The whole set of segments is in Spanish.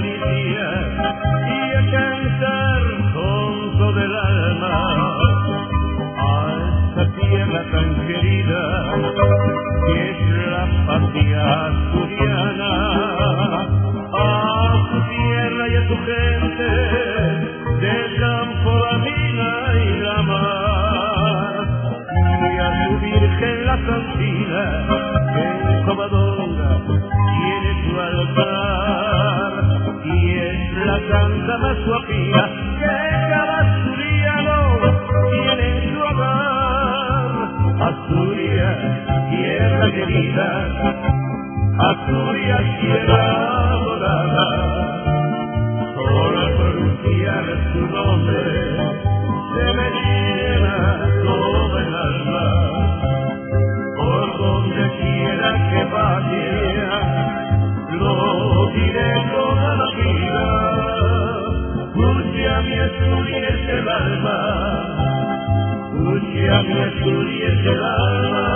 Galicia y a cantar con todo el alma a esta tierra tan querida que es la patria asturiana, a su tierra y a su gente del campo, la mina y la mar, y a su Virgen la Santina que en Covadonga tiene su altar, y es la santa más guapía que cada asturiano tiene en su hogar. Asturias, tierra querida, Asturias, tierra adorada, solo al pronunciar su nombre se me llena todo el alma. Por donde quiera que vaya, lo diré toda la vida. Murcia, mi Asturias, el alma. Murcia, mi Asturias, el alma.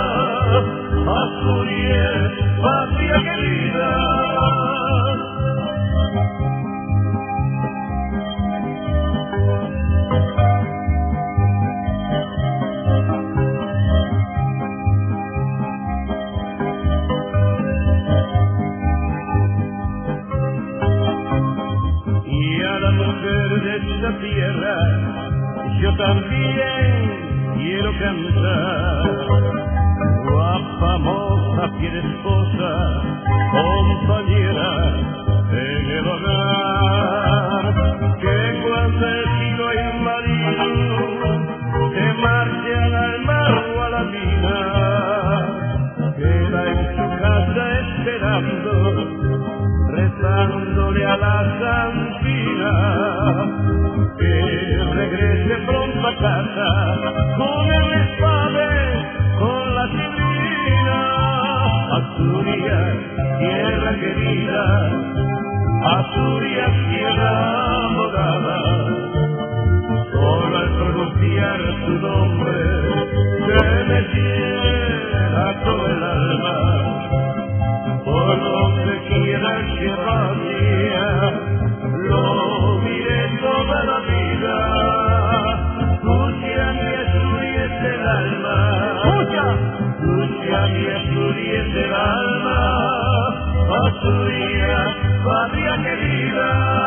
Asturias, patria querida. De esta tierra yo también quiero cantar. Guapa, moza, fiel esposa, compañera en el hogar, que cuando el giro y el marido se marchan al mar o a la mina, queda en su casa esperando, rezándole a la Santina que regrese pronto a casa con el espade, con la ciblina. Asturias, tierra querida, Asturias, tierra morada, solo al pronunciar su nombre se me llena todo el alma. Por donde quiera que vaya, lo diré toda la vida. Murcia, mi Asturias, el alma. Murcia, mi Asturias, el alma. Asturias, patria querida.